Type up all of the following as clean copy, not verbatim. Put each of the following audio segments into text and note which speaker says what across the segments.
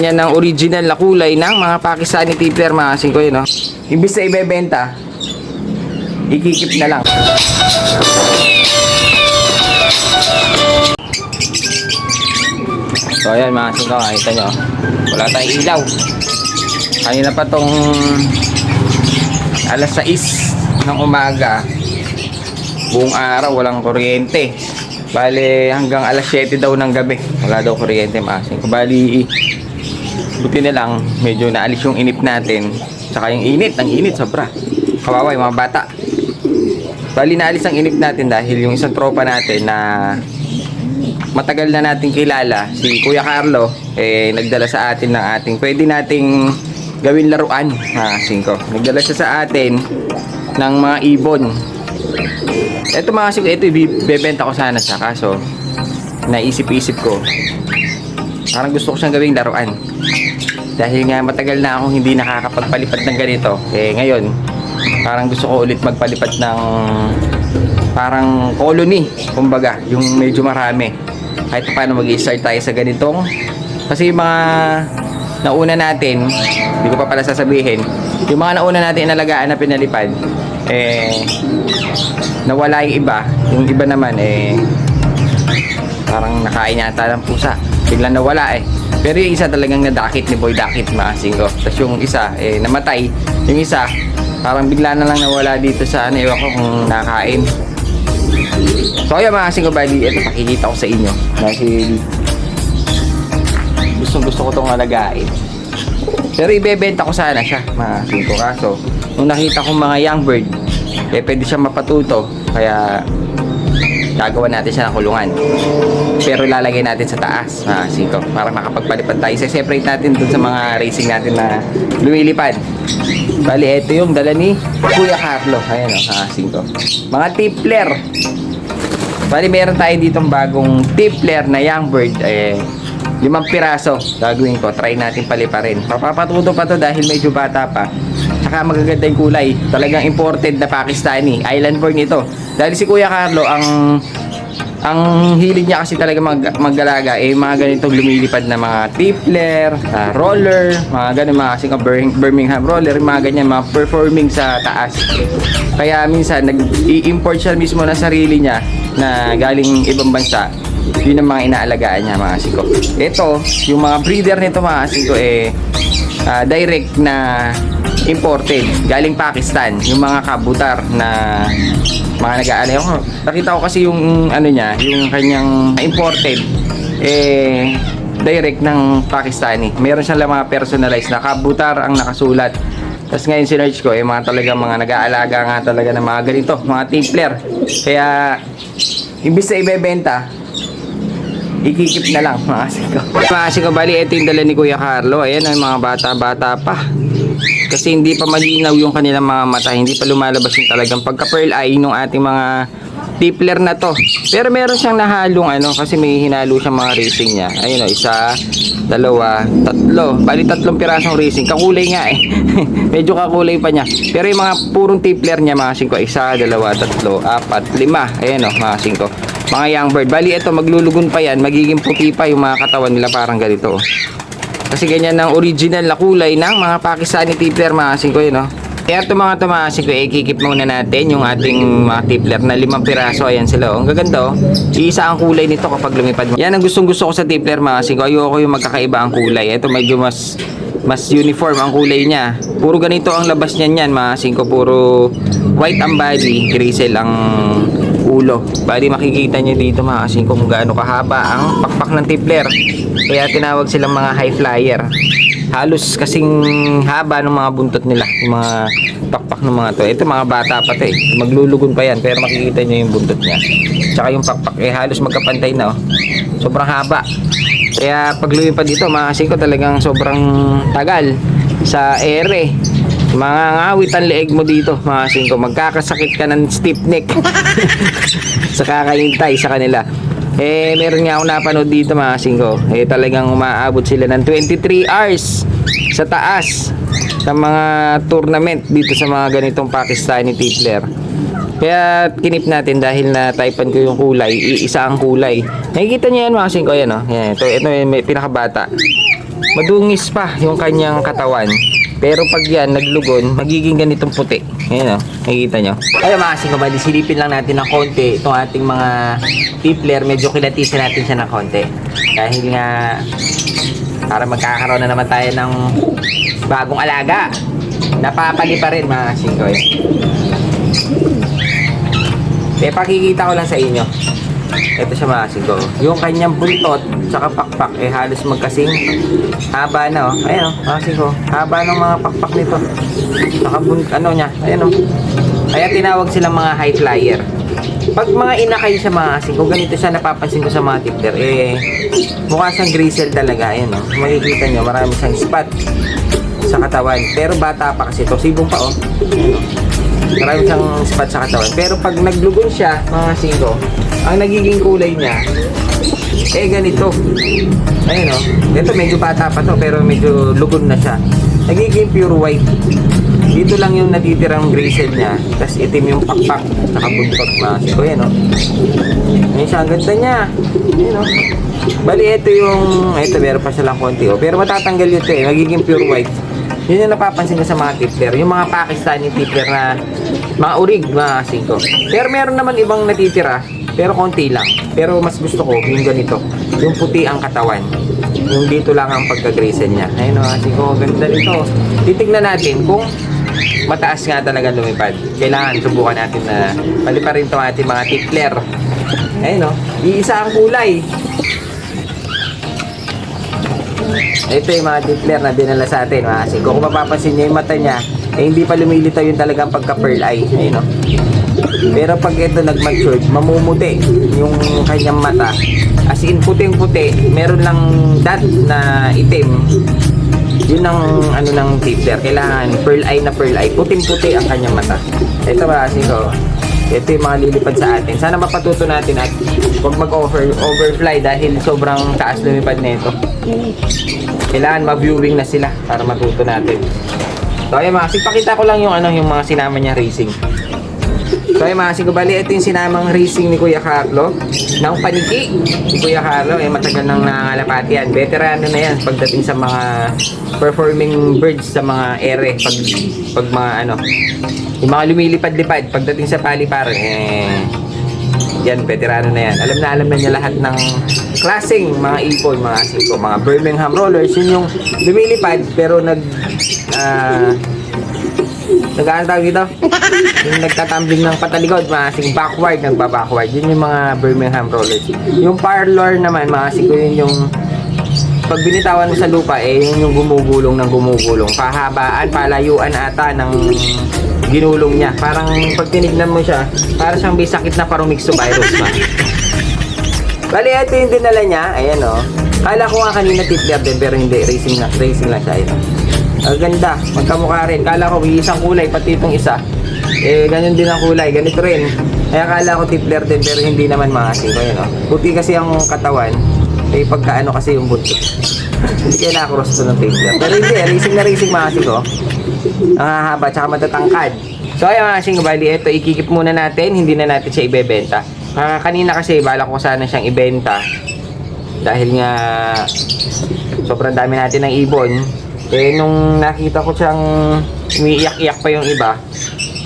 Speaker 1: Yan ang original na kulay ng mga Pakistani tippler mga kasing ko yun, no? Imbis na ibebenta, ikikip na lang. So ayan mga kasing ko, nakita nyo, wala tayong ilaw. Kanina pa tong alas 6 ng umaga, buong araw walang kuryente. Bale hanggang alas 7 daw ng gabi wala daw kuryente mga kasing ko. Bali buti na lang medyo naalis yung inip natin, tsaka yung init, ang init sobra, kawawa yung mga bata. Bali naalis ang inip natin dahil yung isang tropa natin na matagal na natin kilala, si Kuya Carlo, nagdala sa atin ng ating pwede nating gawin laruan ha, 5. Nagdala siya sa atin ng mga ibon. Ito mga kasing, ito ibebenta ko sana siya, kaso naisip-isip ko parang gusto ko siyang gawing laruan dahil nga matagal na akong hindi nakakapagpalipad ng ganito. Ngayon parang gusto ko ulit magpalipad ng parang colony, kumbaga yung medyo marami, kahit paano mag-i-start tayo sa ganitong, kasi yung mga nauna natin, hindi ko pa pala sasabihin, yung mga nauna natin inalagaan na pinalipad, nawala yung iba naman parang nakain yata ng pusa, biglang nawala pero yung isa talagang nadakit ni Boy Dakit mga kasing ko. Tapos yung isa namatay, yung isa parang bigla na lang nawala dito sa ewan ko kung nakain. So ayan mga kasing ko, bali ito pakikita ko sa inyo dahil gusto ko itong alagain, pero ibebenta ko sana siya mga kasing ko. Kaso nung nakita kong mga young bird, pwede siya mapatuto, kaya gagawa natin siya ng kulungan, pero lalagay natin sa taas mga kasing ko para makapagpalipad tayo. I-separate natin dun sa mga racing natin na lumilipad. Bali ito yung dala ni Kuya Carlo, ayan o mga kasing ko, mga tippler. Bali meron tayo ditong bagong tippler na young bird, 5 piraso gagawin ko, try natin paliparin. Papapatuto pa to dahil medyo bata pa, saka magaganda yung kulay, talagang imported na Pakistani, island born ito. Dahil si Kuya Carlo ang hilig niya kasi talaga maggalaga mga ganitong lumilipad na mga tippler, roller, mga ganun, mga kasing Birmingham roller, mga ganyan, mga performing sa taas. Kaya minsan nag-i-import siya mismo na sarili niya na galing ibang bansa. Yun ang mga inaalagaan niya mga kasing ko. Ito, yung mga breeder nito mga kasing ko direct na imported galing Pakistan, yung mga kabutar na mga nag-aano. Nakita ko kasi yung niya, yung kanyang imported direct ng Pakistani. Meron siyang mga personalized na kabutar ang nakasulat. Tapos ngayon sinearch ko mga talaga mga nag-aalaga nga talaga ng mga ganito, mga tippler. Kaya imbis na ibebenta, ikikip na lang mga kasing ko. Mga kasing ko, bali ito yung dala ni Kuya Carlo. Ayan ang mga bata-bata pa, kasi hindi pa malinaw yung kanilang mga mata, hindi pa lumalabas yung talagang pagka-pearl eye ng ating mga tippler na to. Pero meron siyang nahalong kasi may hinalo siyang mga racing niya. Ayun o, 1, 2, 3. Bali 3 pirasong racing. Kakulay nga medyo kakulay pa niya. Pero yung mga purong tippler niya mga kasing ko, 1, 2, 3, 4, 5. Ayan o mga kasing ko, mga young bird. Bali ito maglulugon pa yan, magiging puti pa yung mga katawan nila, parang ganito. Kasi ganyan ang original na kulay ng mga Pakistani tippler mga kasing ko yun, no? Kaya ito mga kasing ko, ikikip muna natin yung ating mga tippler na 5 piraso. Ayan sila, ang gaganda Iisa ang kulay nito kapag lumipad mo. Yan ang gustong gusto ko sa tippler mga kasing ko. Ayoko yung magkakaiba ang kulay. Ito medyo mas uniform ang kulay niya. Puro ganito ang labas niyan mga kasing ko. Puro white ang body, grizzle ang ulo. Bali makikita nyo dito mga kasing ko kung gaano kahaba ang pakpak ng tippler. Kaya tinawag silang mga high flyer. Halos kasing haba ng mga buntot nila, yung mga pakpak ng mga to. Ito mga bata pa to maglulugon pa yan, pero makikita nyo yung buntot niya. Tsaka yung pakpak halos magkapantay na sobrang haba. Kaya pag lumipad dito mga kasing ko, talagang sobrang tagal sa ere. Mga ngawit ang leeg mo dito mga kasing ko, magkakasakit ka ng stiff neck sa kakahintay sa kanila. Meron nga ako napanood dito mga kasing ko, talagang umaabot sila ng 23 hours sa taas sa mga tournament dito sa mga ganitong Pakistani tippler. Kaya kinip natin dahil na typean ko yung kulay, iisa ang kulay. Nakikita niyo yan mga kasing ko, yan ito yung pinakabata. madungis pa yung kanyang katawan. Pero pag yan naglugon, magiging ganitong puti. Ayan o, nakikita nyo. Ayun mga kasing kabali, silipin lang natin ng konti itong ating mga tippler. Medyo kilatisin natin siya ng konti. Dahil nga, para magkakaroon na naman tayo ng bagong alaga. Napapali pa rin mga kasing kabali. Pakikita ko lang sa inyo. Ito siya mga kasing ko. Yung kanyang buntot saka pakpak halos magkasing haba na Ayan mga kasing ko. Haba ng mga pakpak nito. Saka niya. Ayan Kaya tinawag silang mga high flyer. Pag mga inakay siya mga kasing ko, ganito siya napapansin ko sa mga tipler. Mukha siyang grizzle talaga. Ayan makikita nyo, marami siyang spot sa katawan. Pero bata pa kasi ito. Sibong pa marami siyang spot sa katawan. Pero pag naglugon siya mga kasing ko, ang nagiging kulay niya ganito. Ayun ito medyo bata pa to pero medyo lugon na siya. Nagiging pure white. Dito lang yung natitirang grizzle niya. Tapos itim yung pakpak saka buntot kasi ko yan Ayun siya, ang ganda niya. Ayun Bali ito meron pa silang konti pero matatanggal yun magiging pure white. Yun yung napapansin ko sa mga tipler. Yung mga Pakistani tipler na mga urig, mga kasing ko. Pero meron naman ibang natitira, pero konti lang. Pero mas gusto ko yung ganito. Yung puti ang katawan. Yung dito lang ang pagka-grizzle niya. Ayun kasing ko, ganda nito. Titignan natin kung mataas nga talaga lumipad. Kailangan subukan natin na paliparin ito ating mga tipler. Ayun iisa ang kulay. Ito yung mga tipler na dinala sa atin mga kasing ko. Kung mapapansin nyo yung mata niya hindi pa lumilitaw yung talagang pagka-pearl eye. Ayun Pero pag ito nag-mature, mamumuti yung kanyang mata. As in puting-puti, meron lang dot na itim. Yun ang ng tipler. Kailangan pearl eye na pearl eye. Puting-puti ang kanyang mata. Ito mga kasing ko. Ito yung mga lilipad sa atin. Sana mapatuto natin at huwag mag-overfly dahil sobrang taas lumipad na ito. Kailangan ma-viewing na sila para matuto natin. So ayun mga kasing, pakita ko lang yung yung mga sinama niya racing. So ayun mga kasing, bali ito yung sinamang racing ni Kuya Carlo ng paniki. Si Kuya Carlo matagal nang nangangalapati yan. Veterano na yan pagdating sa mga performing birds sa mga ere. Pag mga yung mga lumilipad-lipad pagdating sa paliparan yan, veterano na yan. Alam na niya lahat ng klaseng mga ipon, mga siko, mga Birmingham rollers. Yun yung lumilipad pero nag-aantawag dito yung nagtatumbling ng patalikod, mga siko, backward, nagbabackward. Yun yung mga Birmingham rollers. Yung parlor naman, mga siko, yun yung pag binitawan mo sa lupa, yun yung gumugulong ng gumugulong. Pahabaan, palayuan ata ng ginulong niya. Parang pag tinignan mo siya, para siyang may sakit na parumixovirus ma. Bali, ito yung dinala niya. Ayan Kala ko nga kanina tipler din, pero hindi. Racing lang siya. Ang ganda. Magkamukha rin. Kala ko may isang kulay, pati itong isa. Ganyan din ang kulay. Ganito rin. Kaya kala ko tipler din, pero hindi naman mga kasing ko. Puti kasi ang katawan. Pagkaano kasi yung buntot. Hindi kaya nakakross to ng tipler. Pero hindi, racing mga kasing ko. Ang hahaba tsaka matatangkad. So ayun mga kasing bali, ito ikikip muna natin. Hindi na natin siya ibebenta. Kanina kasi balak ko sana siyang ibenta. Dahil nga sobrang dami natin ng ibon. Nung nakita ko siyang umiiyak-iyak pa yung iba,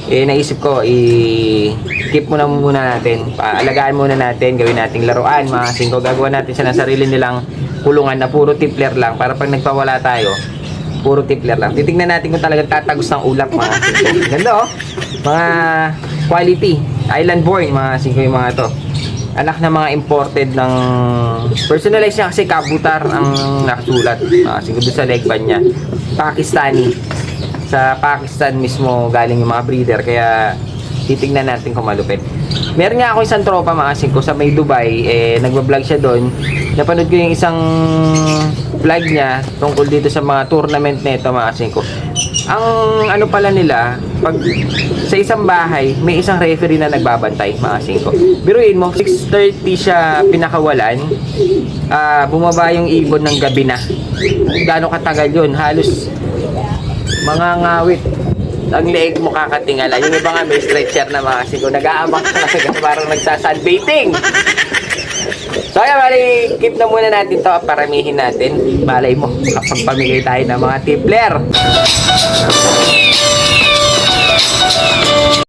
Speaker 1: naisip ko i-keep muna natin. Alagaan muna natin, gawin nating laruan mga kasing ko. Gagawa natin siya ng sarili nilang kulungan na puro tipler lang para pag nagpawala tayo, puro tipler lang. Titignan natin kung talagang tatagos ng ulap mga kasing ko. Ganda mga quality, island born mga kasing ko yung mga to. Anak na mga imported ng personalized niya kasi kabutar ang nakasulat kasi doon sa leg band niya. Pakistani. Sa Pakistan mismo galing yung mga breeder kaya titignan natin kung malupit. Meron nga ako isang tropa mga kasing ko sa may Dubai, nagba-vlog siya doon. Napanood ko yung isang vlog niya tungkol dito sa mga tournament nito mga kasing ko. Ang pala nila, pag sa isang bahay, may isang referee na nagbabantay, mga kasing ko. Biruin mo, 6:30 siya pinakawalan, bumaba yung ibon ng gabi na. Gano'ng katagal yun? Halos mga ngawit. Ang leeg mo kakatingala. Yung iba nga may stretcher na mga kasing ko. Nag-aabang talaga, parang nagsa-sunbathing. So Okay, bali, keep na muna natin to. Paramihin natin. Balay mo, kapag pamigay tayo ng mga tipler.